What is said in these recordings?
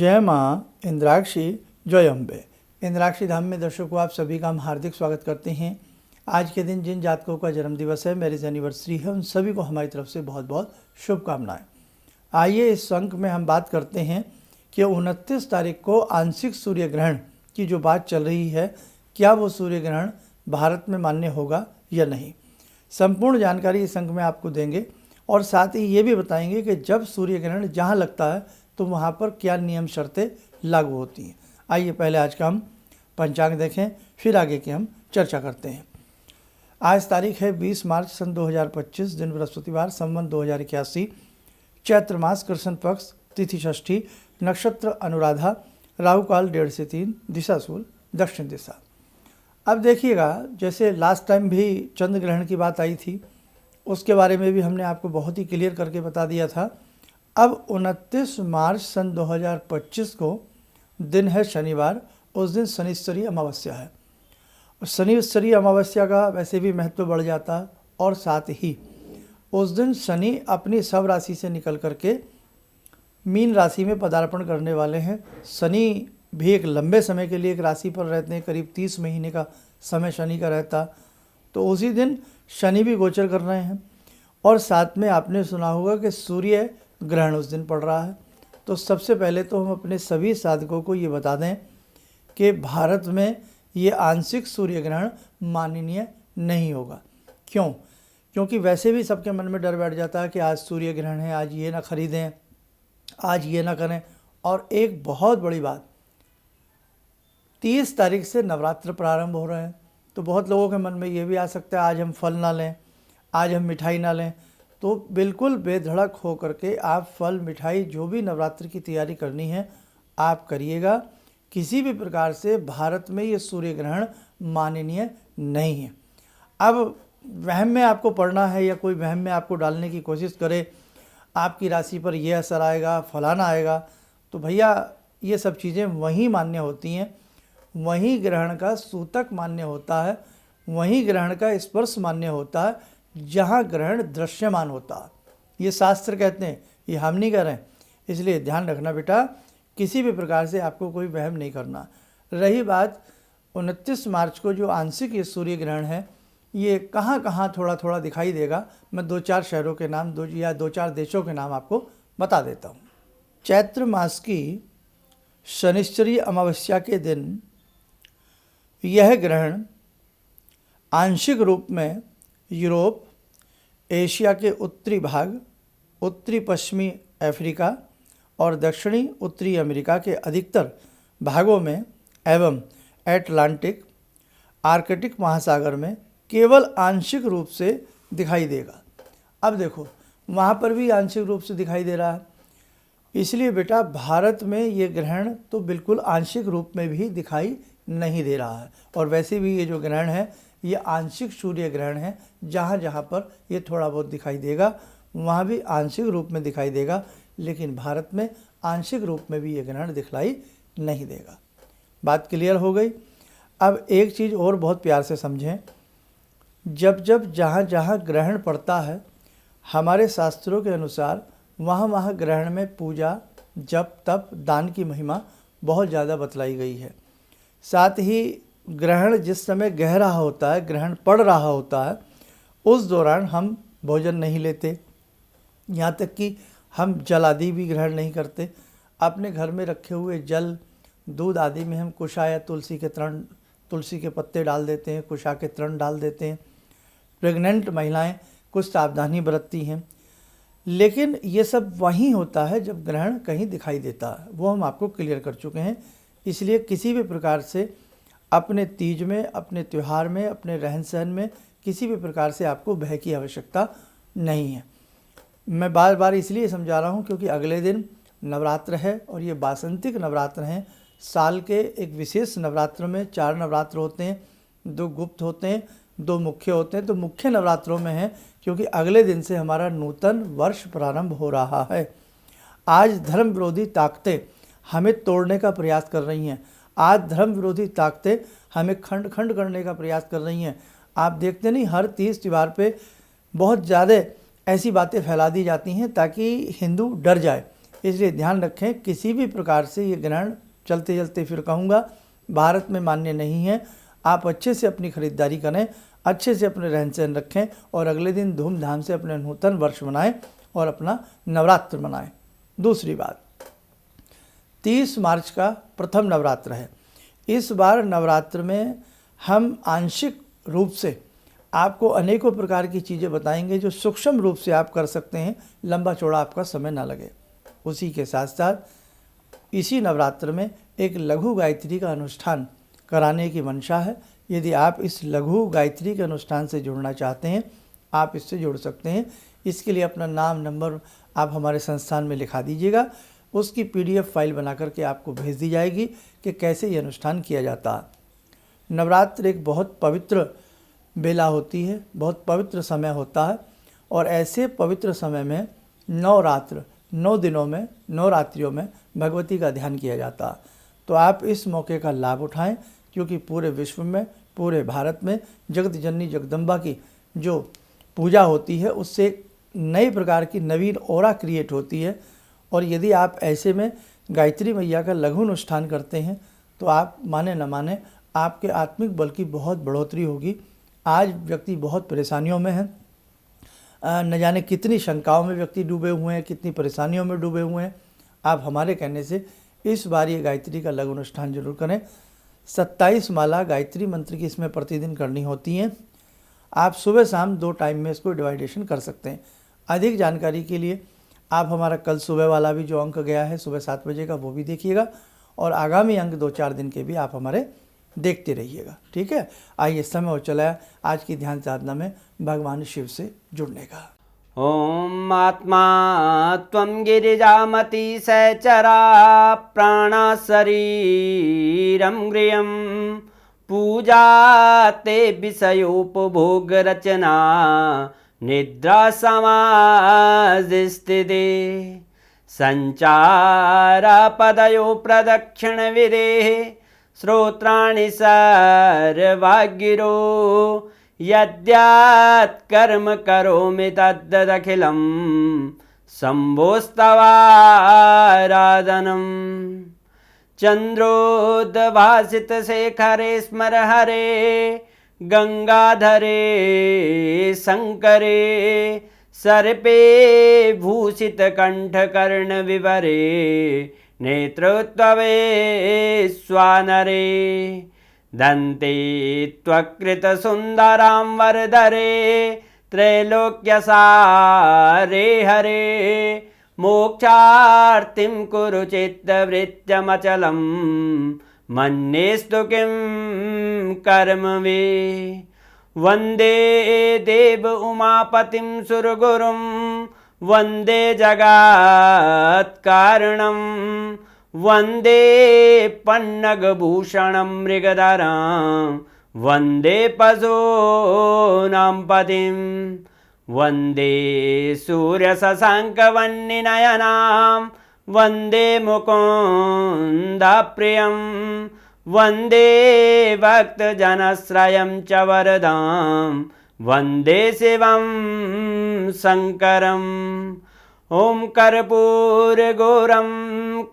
जय माँ इंद्राक्षी जय अम्बे। इंद्राक्षी धाम में दर्शकों आप सभी का हम हार्दिक स्वागत करते हैं। आज के दिन जिन जातकों का जन्मदिवस है, मैरिज एनिवर्सरी है, उन सभी को हमारी तरफ से बहुत बहुत शुभकामनाएं। आइए इस अंक में हम बात करते हैं कि 29 तारीख को आंशिक सूर्य ग्रहण की जो बात चल रही है, क्या वो सूर्य ग्रहण भारत में मान्य होगा या नहीं। संपूर्ण जानकारी इस अंक में आपको देंगे और साथ ही ये भी बताएंगे कि जब सूर्य ग्रहण जहाँ लगता है तो वहाँ पर क्या नियम शर्तें लागू होती हैं। आइए पहले आज का हम पंचांग देखें, फिर आगे की हम चर्चा करते हैं। आज तारीख है 20 मार्च सन 2025, दिन बृहस्पतिवार, संवत 2081, चैत्र मास, कृष्ण पक्ष, तिथि षष्ठी, नक्षत्र अनुराधा, राहु काल 1:30 से 3, दिशा सूल दक्षिण दिशा। अब देखिएगा, जैसे लास्ट टाइम भी चंद्र ग्रहण की बात आई थी, उसके बारे में भी हमने आपको बहुत ही क्लियर करके बता दिया था। अब 29 मार्च सन 2025 को दिन है शनिवार। उस दिन शनिश्चरी अमावस्या है और शनिश्चरी अमावस्या का वैसे भी महत्व बढ़ जाता है। और साथ ही उस दिन शनि अपनी सब राशि से निकल करके मीन राशि में पदार्पण करने वाले हैं। शनि भी एक लंबे समय के लिए एक राशि पर रहते हैं, करीब 30 महीने का समय शनि का रहता। तो उसी दिन शनि भी गोचर कर रहे हैं। और साथ में आपने सुना होगा कि सूर्य ग्रहण उस दिन पड़ रहा है। तो सबसे पहले तो हम अपने सभी साधकों को ये बता दें कि भारत में ये आंशिक सूर्य ग्रहण माननीय नहीं होगा। क्यों? क्योंकि वैसे भी सबके मन में डर बैठ जाता है कि आज सूर्य ग्रहण है, आज ये ना खरीदें, आज ये ना करें। और एक बहुत बड़ी बात, 30 तारीख से नवरात्र प्रारंभ हो रहे हैं। तो बहुत लोगों के मन में ये भी आ सकता है आज हम फल ना लें, आज हम मिठाई ना लें। तो बिल्कुल बेधड़क हो करके आप फल मिठाई जो भी नवरात्र की तैयारी करनी है आप करिएगा। किसी भी प्रकार से भारत में ये सूर्य ग्रहण माननीय नहीं है। अब वहम में आपको पढ़ना है या कोई वहम में आपको डालने की कोशिश करे, आपकी राशि पर यह असर आएगा, फलाना आएगा, तो भैया ये सब चीज़ें वहीं मान्य होती हैं। वहीं ग्रहण का सूतक मान्य होता है, वहीं ग्रहण का स्पर्श मान्य होता है जहाँ ग्रहण दृश्यमान होता है। ये शास्त्र कहते हैं, ये हम नहीं कर रहे हैं। इसलिए ध्यान रखना बेटा, किसी भी प्रकार से आपको कोई वहम नहीं करना। रही बात 29 मार्च को जो आंशिक ये सूर्य ग्रहण है, ये कहाँ कहाँ थोड़ा थोड़ा दिखाई देगा, मैं 2-4 शहरों के नाम 2-4 देशों के नाम आपको बता देता हूँ। चैत्र मास की शनिश्चरी अमावस्या के दिन यह ग्रहण आंशिक रूप में यूरोप, एशिया के उत्तरी भाग, उत्तरी पश्चिमी अफ्रीका और दक्षिणी उत्तरी अमेरिका के अधिकतर भागों में एवं एटलांटिक आर्कटिक महासागर में केवल आंशिक रूप से दिखाई देगा। अब देखो, वहाँ पर भी आंशिक रूप से दिखाई दे रहा है। इसलिए बेटा भारत में ये ग्रहण तो बिल्कुल आंशिक रूप में भी दिखाई नहीं दे रहा है। और वैसे भी ये जो ग्रहण है ये आंशिक सूर्य ग्रहण है। जहाँ जहाँ पर ये थोड़ा बहुत दिखाई देगा वहाँ भी आंशिक रूप में दिखाई देगा, लेकिन भारत में आंशिक रूप में भी ये ग्रहण दिखलाई नहीं देगा। बात क्लियर हो गई। अब एक चीज़ और बहुत प्यार से समझें, जब जब जहाँ जहाँ ग्रहण पड़ता है, हमारे शास्त्रों के अनुसार वहाँ वहाँ ग्रहण में पूजा, जप, तप, दान की महिमा बहुत ज़्यादा बतलाई गई है। साथ ही ग्रहण जिस समय गह रहा होता है, ग्रहण पड़ रहा होता है, उस दौरान हम भोजन नहीं लेते, यहाँ तक कि हम जल आदि भी ग्रहण नहीं करते। अपने घर में रखे हुए जल, दूध आदि में हम कुशा या तुलसी के पत्ते डाल देते हैं, कुशा के तृण डाल देते हैं। प्रेग्नेंट महिलाएं कुछ सावधानी बरतती हैं, लेकिन ये सब वहीं होता है जब ग्रहण कहीं दिखाई देता है। वो हम आपको क्लियर कर चुके हैं। इसलिए किसी भी प्रकार से अपने तीज में, अपने त्यौहार में, अपने रहन सहन में किसी भी प्रकार से आपको भय की आवश्यकता नहीं है। मैं बार बार इसलिए समझा रहा हूँ क्योंकि अगले दिन नवरात्र है और ये वासंतिक नवरात्र हैं। साल के एक विशेष नवरात्र में 4 नवरात्र होते हैं, 2 गुप्त होते हैं, 2 मुख्य होते हैं। तो मुख्य नवरात्रों में है क्योंकि अगले दिन से हमारा नूतन वर्ष प्रारंभ हो रहा है। आज धर्म विरोधी ताकतें हमें तोड़ने का प्रयास कर रही हैं। आज धर्म विरोधी ताकतें हमें खंड खंड करने का प्रयास कर रही हैं। आप देखते नहीं, हर 30 त्योहार पे बहुत ज़्यादा ऐसी बातें फैला दी जाती हैं ताकि हिंदू डर जाए। इसलिए ध्यान रखें, किसी भी प्रकार से ये ग्रहण चलते चलते फिर कहूँगा भारत में मान्य नहीं है। आप अच्छे से अपनी खरीदारी करें, अच्छे से अपने रहन सहन रखें और अगले दिन धूमधाम से अपने नूतन वर्ष मनाएं और अपना नवरात्र मनाएं। दूसरी बात, 30 मार्च का प्रथम नवरात्र है। इस बार नवरात्र में हम आंशिक रूप से आपको अनेकों प्रकार की चीज़ें बताएंगे जो सूक्ष्म रूप से आप कर सकते हैं, लंबा चौड़ा आपका समय ना लगे। उसी के साथ साथ इसी नवरात्र में एक लघु गायत्री का अनुष्ठान कराने की मंशा है। यदि आप इस लघु गायत्री के अनुष्ठान से जुड़ना चाहते हैं, आप इससे जुड़ सकते हैं। इसके लिए अपना नाम नंबर आप हमारे संस्थान में लिखा दीजिएगा, उसकी PDF फाइल बना करके आपको भेज दी जाएगी कि कैसे ये अनुष्ठान किया जाता है। नवरात्र एक बहुत पवित्र बेला होती है, बहुत पवित्र समय होता है और ऐसे पवित्र समय में 9 रात्र 9 दिनों में 9 रात्रियों में भगवती का ध्यान किया जाता है। तो आप इस मौके का लाभ उठाएं, क्योंकि पूरे विश्व में, पूरे भारत में जगत जननी जगदम्बा की जो पूजा होती है उससे एक नए प्रकार की नवीन ऑरा क्रिएट होती है। और यदि आप ऐसे में गायत्री मैया का लघु अनुष्ठान करते हैं तो आप माने न माने आपके आत्मिक बल की बहुत बढ़ोतरी होगी। आज व्यक्ति बहुत परेशानियों में है, न जाने कितनी शंकाओं में व्यक्ति डूबे हुए हैं, कितनी परेशानियों में डूबे हुए हैं। आप हमारे कहने से इस बार ये गायत्री का लघु अनुष्ठान जरूर करें। 27 माला गायत्री मंत्र की इसमें प्रतिदिन करनी होती हैं। आप सुबह शाम 2 टाइम में इसको डिवाइडेशन कर सकते हैं। अधिक जानकारी के लिए आप हमारा कल सुबह वाला भी जो अंक गया है सुबह 7 बजे का, वो भी देखिएगा और आगामी अंक 2-4 दिन के भी आप हमारे देखते रहिएगा। ठीक है, आइए समय हो चला है आज की ध्यान साधना में भगवान शिव से जुड़ने का। ॐ आत्मा त्वं गिरिजामति सहचरा प्राणा शरीरं गृहं पूजा ते विषयोपभोगरचना निद्रा समाधिस्थिते सञ्चारपदयो प्रदक्षिणविधेः श्रोत्राणि सर्वागिरो यद्यात् कर्म करोमि तद्दखिलं शम्भोस्तवाराधनम् चन्द्रोद्भासितशेखरे स्मर हरे गंगाधरे शंकरे सर्पे भूषितकण्ठकर्णविवरे नेत्रोत्तवे स्वानरे दन्ते त्वकृतसुन्दरां वरदरे त्रैलोक्यसारे हरे मोक्षार्तिं कुरु चित्तवृत्त्यमचलं मन्येस्तु किं कर्म वे वन्दे देव उमापतिं सुरगुरुं वन्दे जगत्कारणं वन्दे पन्नगभूषणं मृगधरं वन्दे पशूनां पतिं वन्दे सूर्यशशाङ्कवह्निनयनां वन्दे मुकुन्दप्रियं वन्दे भक्तजनश्रयं च वरदां वन्दे शिवं शङ्करम् ॐ कर्पूरगौरं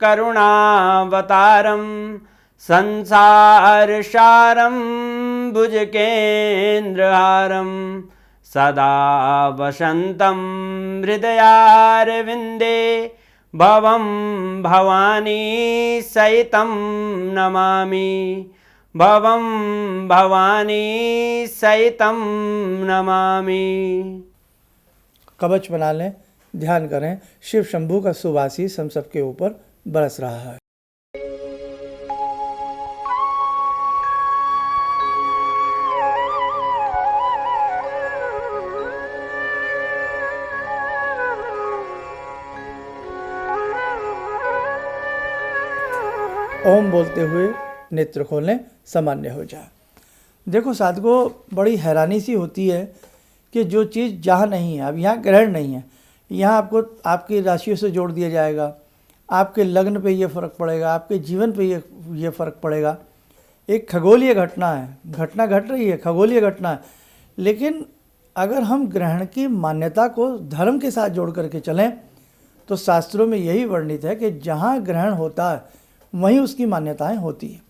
करुणावतारं संसारसारं भुजगेन्द्रहारं सदा वसन्तं हृदयारविन्दे भवं भवानी सहितं नमामि भवं भवानी सहितं नमामि। कवच बना लें, ध्यान करें, शिव शंभू का शुभ आशीष हम सबके ऊपर बरस रहा है। ओम बोलते हुए नेत्र खोलें, सामान्य हो जाए। देखो साधकों, बड़ी हैरानी सी होती है कि जो चीज़ जहाँ नहीं है, अब यहाँ ग्रहण नहीं है, यहाँ आपको आपकी राशियों से जोड़ दिया जाएगा, आपके लग्न पे ये फ़र्क पड़ेगा, आपके जीवन पे ये फ़र्क पड़ेगा। एक खगोलीय घटना है, घटना घट रही है, खगोलीय घटना है। लेकिन अगर हम ग्रहण की मान्यता को धर्म के साथ जोड़ करके चलें तो शास्त्रों में यही वर्णित है कि जहाँ ग्रहण होता है वहीं उसकी मान्यताएं होती है।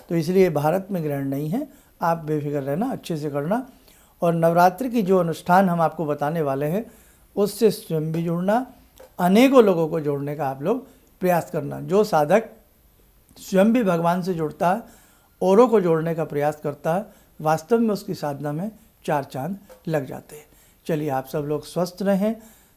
तो इसलिए भारत में ग्रहण नहीं है, आप बेफिक्र रहना, अच्छे से करना। और नवरात्रि की जो अनुष्ठान हम आपको बताने वाले हैं उससे स्वयं भी जुड़ना, अनेकों लोगों को जोड़ने का आप लोग प्रयास करना। जो साधक स्वयं भी भगवान से जुड़ता है, औरों को जोड़ने का प्रयास करता है, वास्तव में उसकी साधना में 4 चांद लग जाते हैं। चलिए, आप सब लोग स्वस्थ रहें,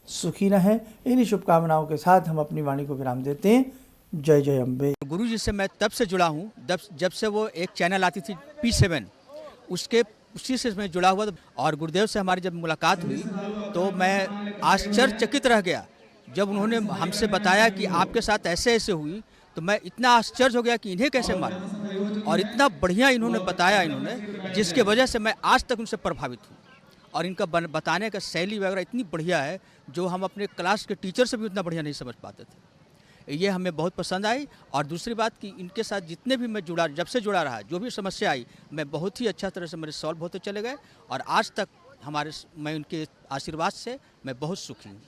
सुखी रहें। इन्हीं शुभकामनाओं के साथ हम अपनी वाणी को विराम देते हैं। जय जय अम्बे। गुरु जी से मैं तब से जुड़ा हूँ जब से वो एक चैनल आती थी P7, उसी से मैं जुड़ा हुआ था। और गुरुदेव से हमारी जब मुलाकात हुई तो मैं आश्चर्यचकित रह गया जब उन्होंने हमसे बताया कि आपके साथ ऐसे ऐसे हुई। तो मैं इतना आश्चर्य हो गया कि इन्हें कैसे मालूम, और इतना बढ़िया इन्होंने बताया जिसके वजह से मैं आज तक उनसे प्रभावित हूँ। और इनका बताने का शैली वगैरह इतनी बढ़िया है जो हम अपने क्लास के टीचर से भी उतना बढ़िया नहीं समझ पाते थे। ये हमें बहुत पसंद आई। और दूसरी बात कि इनके साथ जितने भी मैं जब से जुड़ा रहा, जो भी समस्या आई, मैं बहुत ही अच्छा तरह से मेरे सॉल्व होते चले गए। और आज तक मैं उनके आशीर्वाद से मैं बहुत सुखी हूँ।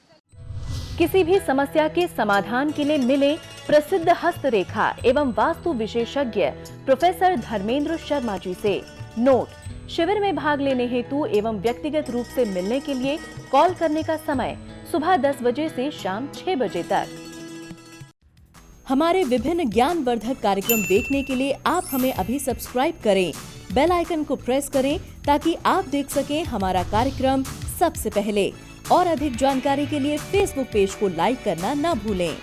किसी भी समस्या के समाधान के लिए मिले प्रसिद्ध हस्तरेखा एवं वास्तु विशेषज्ञ प्रोफेसर धर्मेंद्र शर्मा जी से। नोट: शिविर में भाग लेने हेतु एवं व्यक्तिगत रूप से मिलने के लिए कॉल करने का समय सुबह 10 बजे से शाम 6 बजे तक। हमारे विभिन्न ज्ञानवर्धक कार्यक्रम देखने के लिए आप हमें अभी सब्सक्राइब करें, बेल आइकन को प्रेस करें ताकि आप देख सकें हमारा कार्यक्रम सबसे पहले। और अधिक जानकारी के लिए फेसबुक पेज को लाइक करना न भूलें।